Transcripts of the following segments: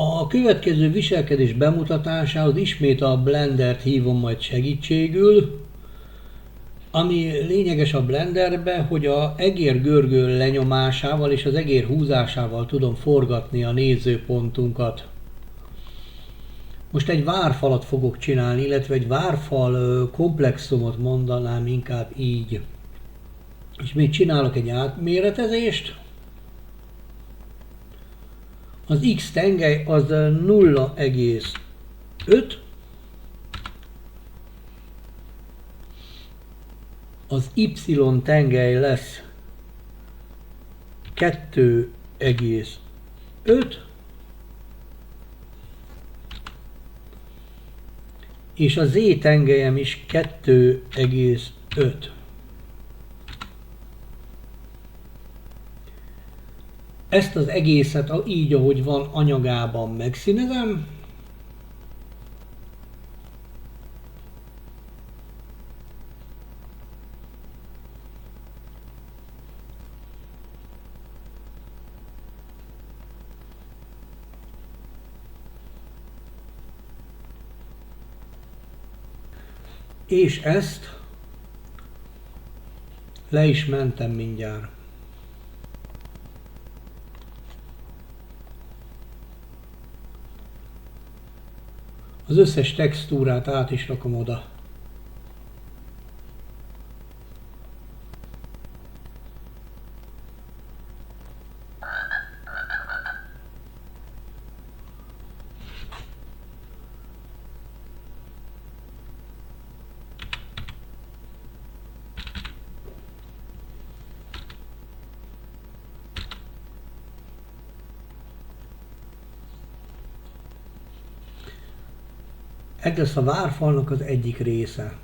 A következő viselkedés bemutatásához ismét a blendert hívom majd segítségül. Ami lényeges a blenderbe, hogy a egér görgő lenyomásával és az egér húzásával tudom forgatni a nézőpontunkat. Most egy várfalat fogok csinálni, illetve egy várfal komplexumot mondanám inkább így. És még csinálok egy átméretezést. Az X tengely az 0,5. Az Y tengely lesz 2,5. És a Z tengelyem is 2,5. Ezt az egészet így, ahogy van anyagában megszínezem. És ezt le is mentem mindjárt. Az összes textúrát át is rakom oda. Ez lesz a várfalnak az egyik része.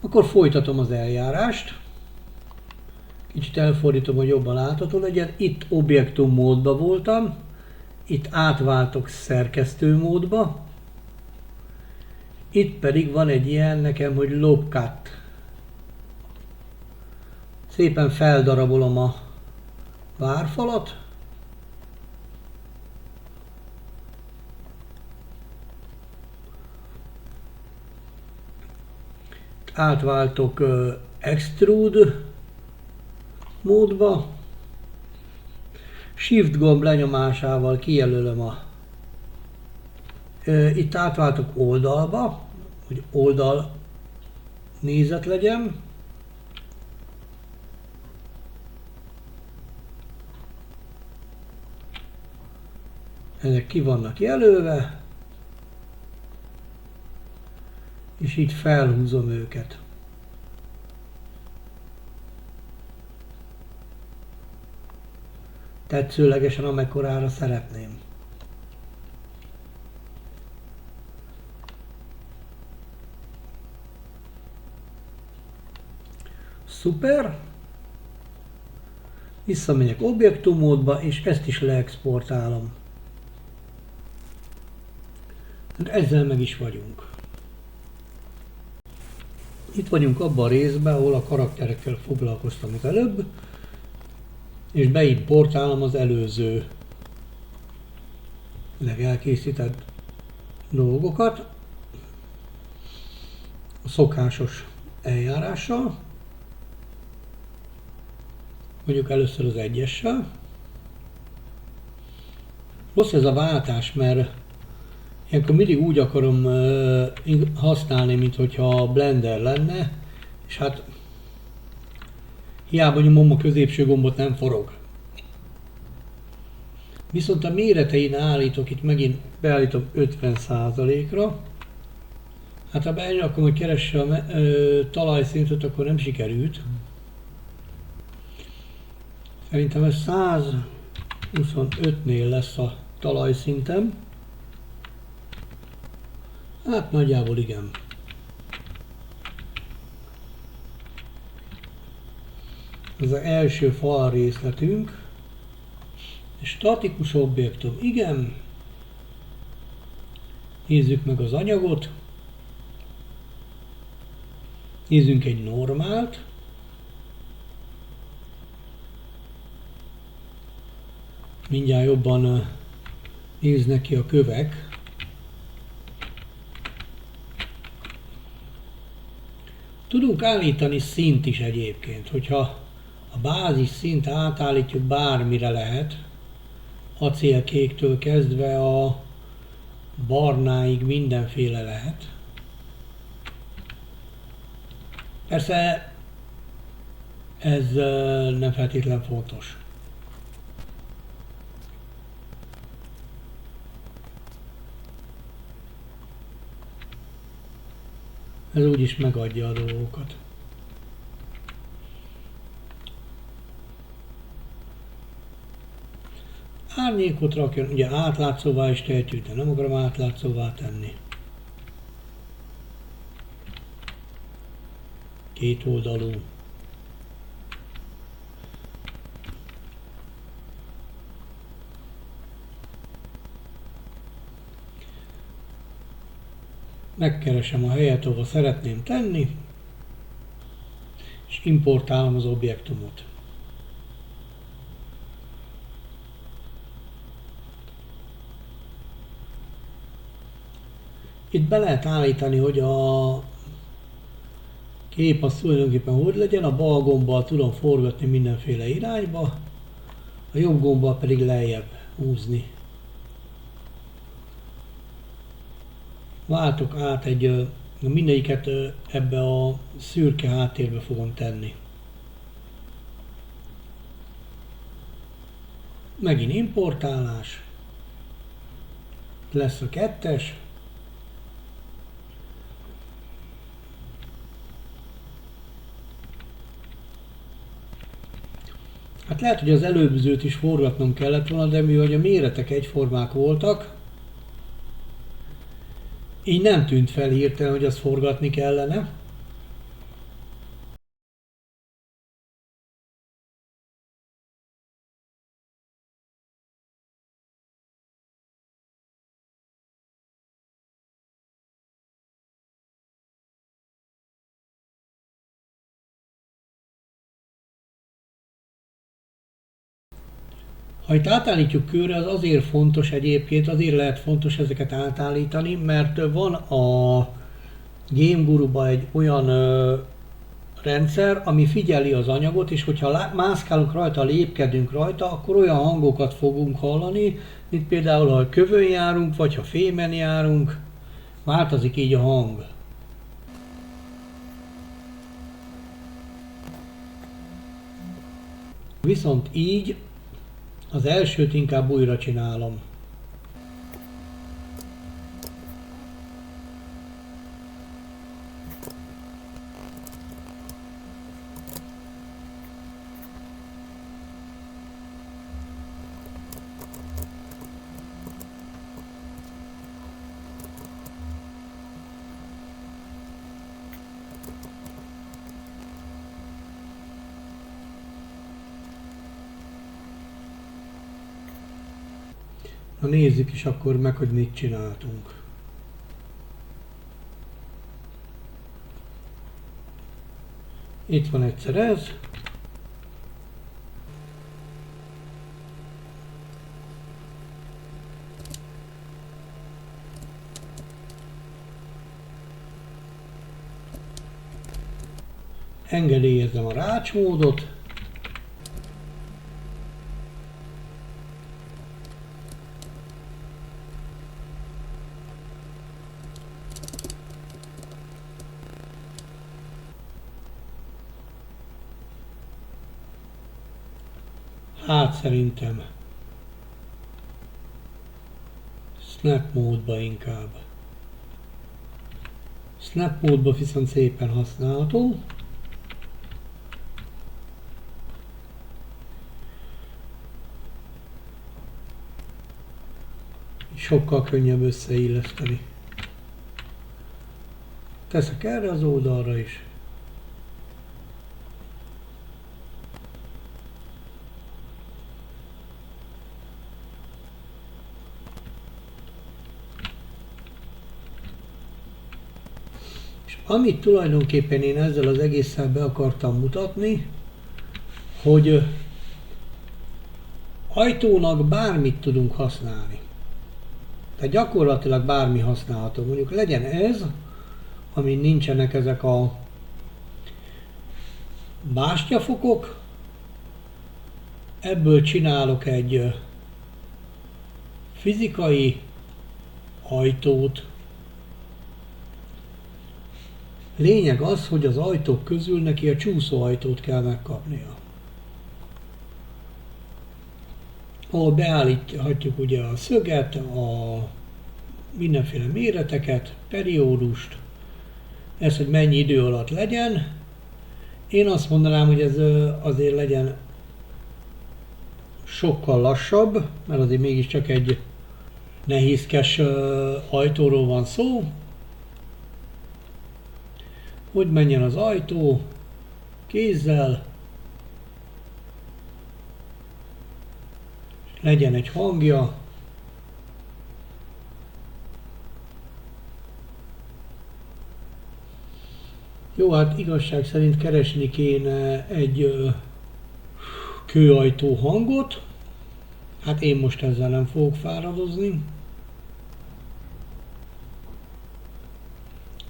Akkor folytatom az eljárást. Kicsit elfordítom, hogy jobban látható legyen. Itt objektum módban voltam. Itt átváltok szerkesztő módba. Itt pedig van egy ilyen nekem, hogy lob cut. Szépen feldarabolom a várfalat. Átváltok extrude módba. Shift gomb lenyomásával kijelölöm a... Itt átváltok oldalba, hogy oldal nézet legyen. Ezek ki vannak jelölve. És így felhúzom őket. Tetszőlegesen, amekkorára szeretném. Szuper! Visszamegyek objektum módba, és ezt is leexportálom. Ezzel meg is vagyunk. Itt vagyunk abban a részben, ahol a karakterekkel foglalkoztam az előbb, és beimportálom az előző elkészített dolgokat a szokásos eljárással. Mondjuk először az egyessel. Rossz ez a váltás, mert ilyenkor mindig úgy akarom használni, mintha a Blender lenne, és hát hiába nyomom a középső gombot, nem forog. Viszont a méretein állítok, itt megint beállítom 50%-ra. Hát ha benyomom, hogy keresse a talajszintet, akkor nem sikerült. Szerintem ez 125-nél lesz a talajszintem. Hát nagyjából igen. Ez az első fal részletünk. Statikus objektum, igen. Nézzük meg az anyagot. Nézzünk egy normált. Mindjárt jobban néznek ki a kövek. Tudunk állítani szint is egyébként, hogyha a bázis szint átállítjuk bármire lehet, acélkéktől kezdve a barnáig mindenféle lehet. Persze ez nem feltétlen fontos. Ez úgyis megadja a dolgokat. Árnyékot rakjon, ugye átlátszóvá is tehetjük, de nem akarom átlátszóvá tenni. Két oldalú. Megkeresem a helyet, ahol szeretném tenni, és importálom az objektumot. Itt be lehet állítani, hogy a kép az tulajdonképpen hogy legyen, a bal gombbal tudom forgatni mindenféle irányba, a jobb gombbal pedig lejjebb húzni. Váltok át mindegyiket ebbe a szürke háttérbe fogom tenni. Megint importálás. Lesz a 2-es. Hát lehet, hogy az előzőt is forgatnom kellett volna, de mivel a méretek egyformák voltak, így nem tűnt fel hirtelen, hogy azt forgatni kellene. Ha itt átállítjuk körre, az azért fontos egyébként, azért lehet fontos ezeket átállítani, mert van a Game Guru-ban egy olyan rendszer, ami figyeli az anyagot, és hogyha mászkálunk rajta, lépkedünk rajta, akkor olyan hangokat fogunk hallani, mint például, ha kövön járunk, vagy ha fémen járunk, változik így a hang. Viszont így az elsőt inkább újra csinálom. Na nézzük is akkor meg, hogy mit csináltunk. Itt van egyszer ez. Engedélyezem a rácsmódot. Hát szerintem Snap módba inkább. Snap módba viszont szépen használható. sokkal könnyebb összeilleszteni. Teszek erre az oldalra is. És amit tulajdonképpen én ezzel az egésszel be akartam mutatni, hogy ajtónak bármit tudunk használni. Tehát gyakorlatilag bármi használható. Mondjuk legyen ez, amin nincsenek ezek a bástyafokok, ebből csinálok egy fizikai ajtót. Lényeg az, hogy az ajtók közül neki a csúszóajtót kell megkapnia. Ahol beállíthatjuk ugye a szöget, a mindenféle méreteket, periódust, ez, hogy mennyi idő alatt legyen. Én azt mondanám, hogy ez azért legyen sokkal lassabb, mert azért mégiscsak egy nehézkes ajtóról van szó. Hogy menjen az ajtó kézzel, legyen egy hangja, jó, hát igazság szerint keresni kéne egy kőajtó hangot, hát én most ezzel nem fogok fáradozni,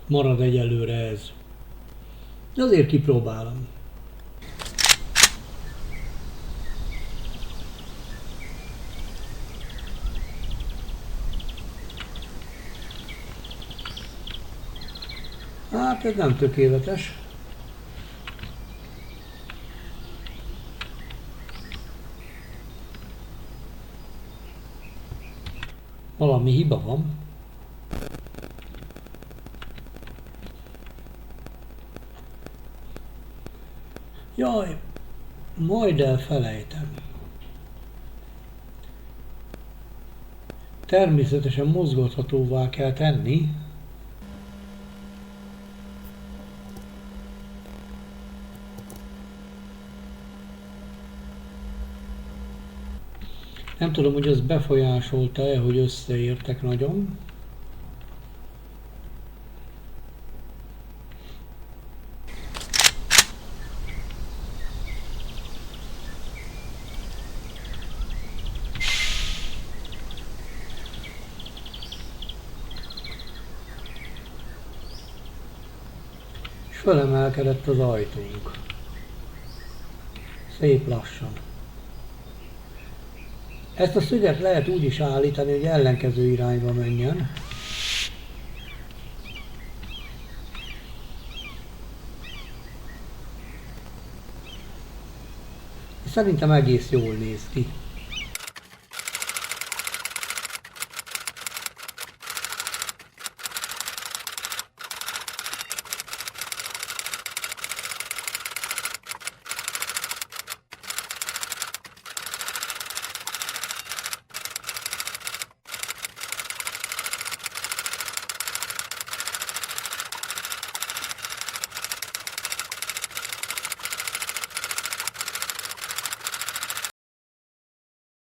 marad egyelőre ez, de azért kipróbálom. Hát ez nem tökéletes. Valami hiba van. Jaj, majd elfelejtem. Természetesen mozgathatóvá kell tenni. Nem tudom, hogy ez befolyásolta-e, hogy összeértek nagyon. És felemelkedett az ajtónk. Szép lassan. Ezt a szöget lehet úgy is állítani, hogy ellenkező irányba menjen. Szerintem egész jól néz ki.